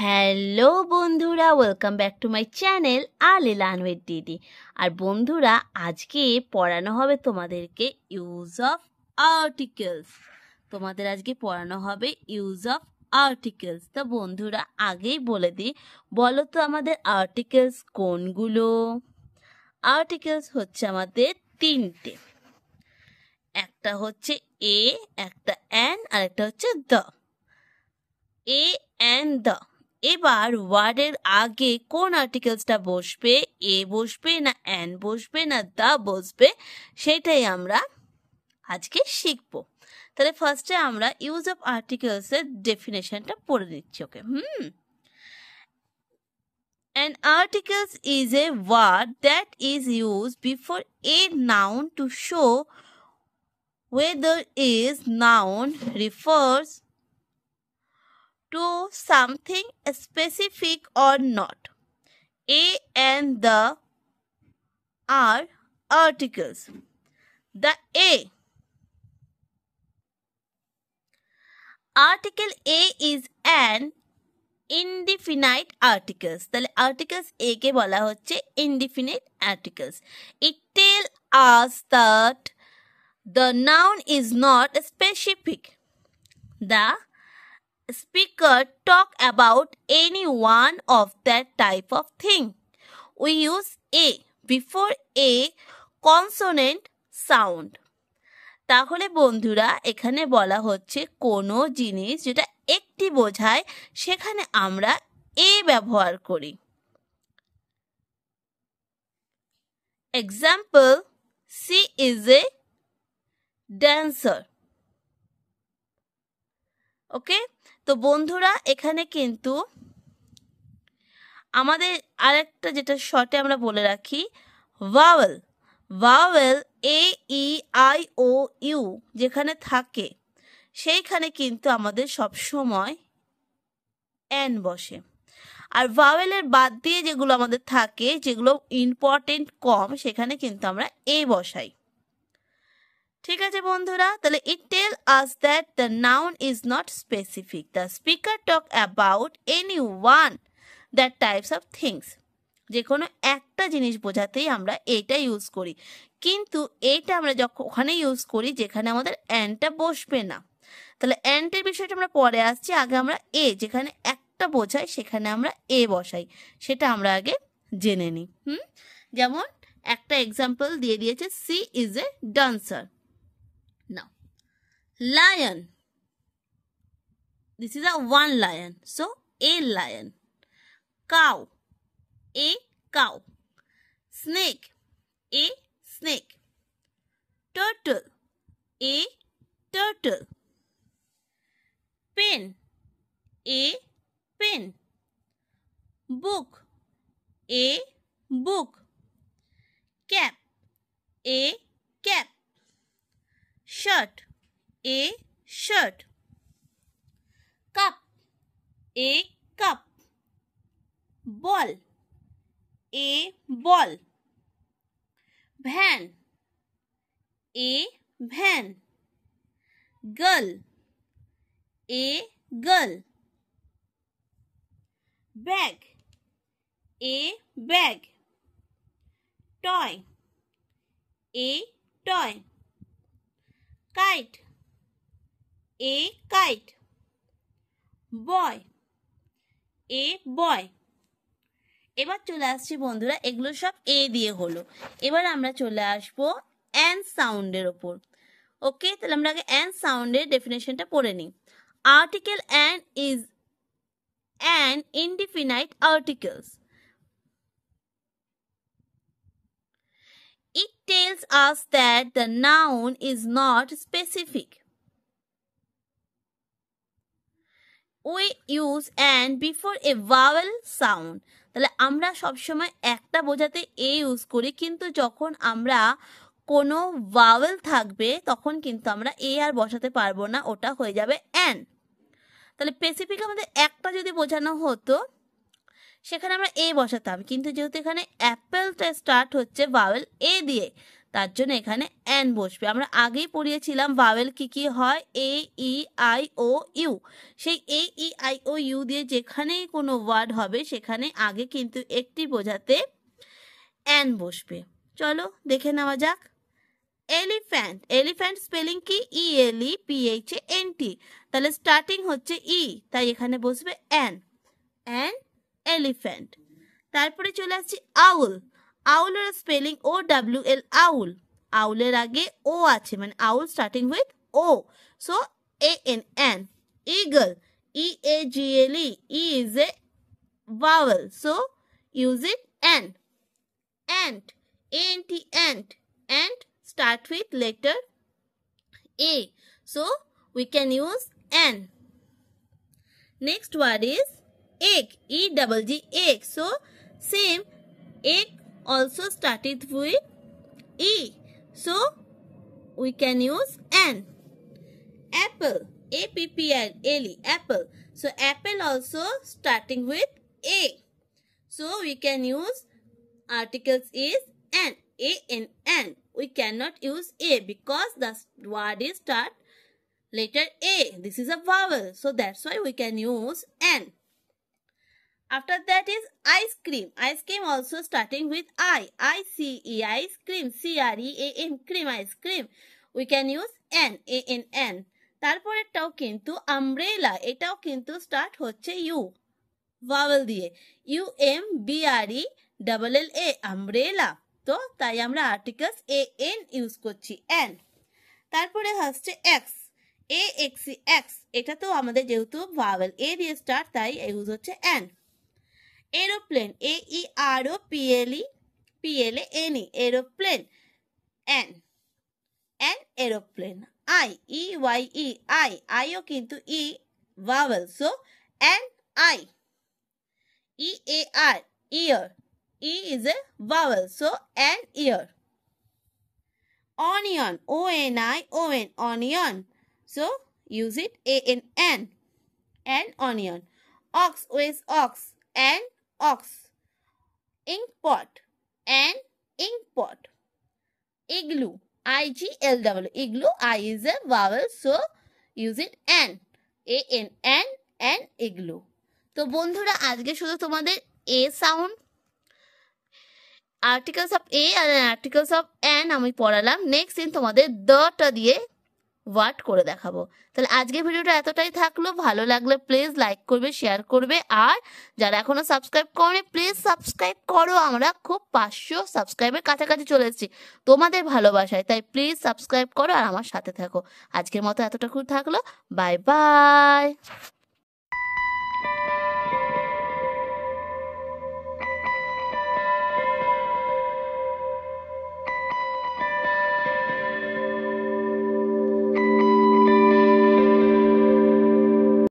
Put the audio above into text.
Hello বন্ধুরা, welcome back to my channel Ali learn with দিদি। আর বন্ধুরা, আজকে পড়ানো হবে তোমাদেরকে ইউজ অফ আর্টিকেলস। তোমাদের আজকে পড়ানো হবে ইউজ অফ আর্টিকেলস। তো বন্ধুরা, আগেই বলে দিই, বলো তো আমাদের আর্টিকেলস কোনগুলো? আর্টিকেলস হচ্ছে আমাদের তিনটে, একটা হচ্ছে এ, একটা অ্যান, আর একটা হচ্ছে দ্য। A an the. এবার ওয়ার্ডের আগে কোন আর্টিকেলসটা বসবে, এ বসবে না অ্যান বসবে না দা বসবে, সেটাই আমরা আজকে শিখবো। তাহলে ফার্স্টে আমরা ইউজ অফ আর্টিকেলসের ডেফিনেশনটা পড়ে নিচ্ছি। ওকে, An article is a word that is used before a noun to show whether is noun refers to something specific or not. A and the are articles. The A. Article A is an indefinite articles. তাহলে articles A কে বলা হচ্ছে indefinite articles. It tells us that the noun is not specific. The speaker talk about any one of that type of thing. We use A before a consonant sound. তাহলে বন্ধুরা, এখানে বলা হচ্ছে কোনো জিনিস যেটা একটি বোঝায় সেখানে আমরা এ ব্যবহার করি। Example, she is a dancer. Okay, তো বন্ধুরা, এখানে কিন্তু আমাদের আরেকটা যেটা শর্টে আমরা বলে রাখি, vowel. Vowel A E I O U যেখানে থাকে সেইখানে কিন্তু আমাদের সব সময় এন বসে। আর ভাওয়েলের বাদ দিয়ে যেগুলো আমাদের থাকে, যেগুলো ইম্পর্টেন্ট কম, সেখানে কিন্তু আমরা এ বসাই। ঠিক আছে বন্ধুরা, তাহলে it tell us that the noun is not specific. The speaker talk about any one that types of things. যে কোনো একটা জিনিস বোঝাতেই আমরা এইটা ইউজ করি, কিন্তু এইটা আমরা যখন ওখানে ইউজ করি যেখানে আমাদের অ্যানটা বসবে না। তাহলে অ্যান্টের বিষয়টা আমরা পরে আসছি, আগে আমরা এ যেখানে একটা বোঝাই সেখানে আমরা এ বসাই, সেটা আমরা আগে জেনে নিই। যেমন একটা এক্সাম্পল দিয়ে দিয়েছে, she is a dancer. Now, lion, this is a one lion, so a lion. Cow, a cow. Snake, a snake. Turtle, a turtle. Pen, a pen. Book, a book. Cap, a cap. Shirt, a shirt. Cup, a cup. Ball, a ball. Van, a van. Girl, a girl. Bag, a bag. Toy, a toy. Kite, a kite. Boy, a boy. এবার চলে আসছি বন্ধুরা, এগুলো সব এ দিয়ে হলো। এবার আমরা চলে আসবো অ্যান সাউন্ডের ওপর। ওকে, তাহলে আমরা আগে অ্যান সাউন্ডের ডেফিনেশনটা পড়ে নিই। Article an is an indefinite articles. It tells us that the noun is not specific. We use an before a vowel sound. তাহলে আমরা সবসময় একটা বোঝাতে এ ইউজ করি, কিন্তু যখন আমরা কোনো ভাওয়েল থাকবে তখন কিন্তু আমরা এ আর বসাতে পারবো না, ওটা হয়ে যাবে অ্যান। তাহলে স্পেসিফিক আমাদের একটা যদি বোঝানো হতো সেখানে আমরা এ বসাতাম, কিন্তু যেহেতু এখানে অ্যাপেলটা স্টার্ট হচ্ছে ভাওয়েল এ দিয়ে, তার জন্য এখানে অ্যান বসবে। আমরা আগেই পড়িয়েছিলাম ভাওয়েল কি কি হয়, এ ই আই ও ইউ। সেই এ ই আই ও ইউ দিয়ে যেখানেই কোনো ওয়ার্ড হবে সেখানে আগে কিন্তু একটি বোঝাতে অ্যান বসবে। চলো দেখে নেওয়া যাক। এলিফ্যান্ট, এলিফ্যান্ট স্পেলিং কি, ELEPHANT, তাহলে স্টার্টিং হচ্ছে ই, তাই এখানে বসবে অ্যান, অ্যান এলিফ্যান্ট। তারপরে চলে আসছি আউল, আউলের স্পেলিং OWL, আউল, আউলের আগে ও আছে মানে owl starting with O, so AN, an. Eagle, EAGLE, E is a vowel, so use it an. Ant, ANT, ant, ant start with letter A, so we can use an. Next word is egg, EGG, egg, so same, egg also started with E, so we can use an. Apple, APPLE, apple, so apple also starting with A, so we can use articles is an, AN. We cannot use A because the word is start letter A. This is a vowel, so that's why we can use an. After that is ice cream. Ice cream also starting with ICE, ice cream, CREAM, cream, ice cream. We can use an, ANN. তারপরেরটাও কিন্তু umbrella, এটাও কিন্তু start হচ্ছে you vowel দিয়ে, UMBRELLA, umbrella. তো তাই আমরা articles AN use করছি, an. তারপরে হচ্ছে এক্স, AXE, এক্স, এটা তো আমাদের যেহেতু ভাওয়েল এ দিয়ে স্টার্ট তাই ইউজ হচ্ছে an. Aeroplane, AEROPLANE, aeroplane, an, an aeroplane. IEYE, আইও কিন্তু ই vowel, so an I. EAR, ear, E is a vowel, so an ear. Onion, ONION, onion, so use it ANN, an onion. Ox, OX, ox, an ox. Ink pot, an ink pot. Igloo, IGLW, igloo, I is a vowel, so use it an, ANN, an igloo. তো বন্ধুরা আজকে শুধু তোমাদের a sound, articles of a আর articles of an আমি পড়ালাম। Next দিন তোমাদের দটা দিয়ে ওয়ার্ড করে দেখাবো। তাহলে আজকের ভিডিওটা এতটাই থাকলো। ভালো লাগলে প্লিজ লাইক করবে, শেয়ার করবে, আর যারা এখনো সাবস্ক্রাইব করোনি প্লিজ সাবস্ক্রাইব করো। আমরা খুব 500 সাবস্ক্রাইবের কাছাকাছি চলে এসেছি তোমাদের ভালোবাসায়, তাই প্লিজ সাবস্ক্রাইব করো আর আমার সাথে থাকো। আজকের মতো এতটুকু থাকলো, বাই বাই।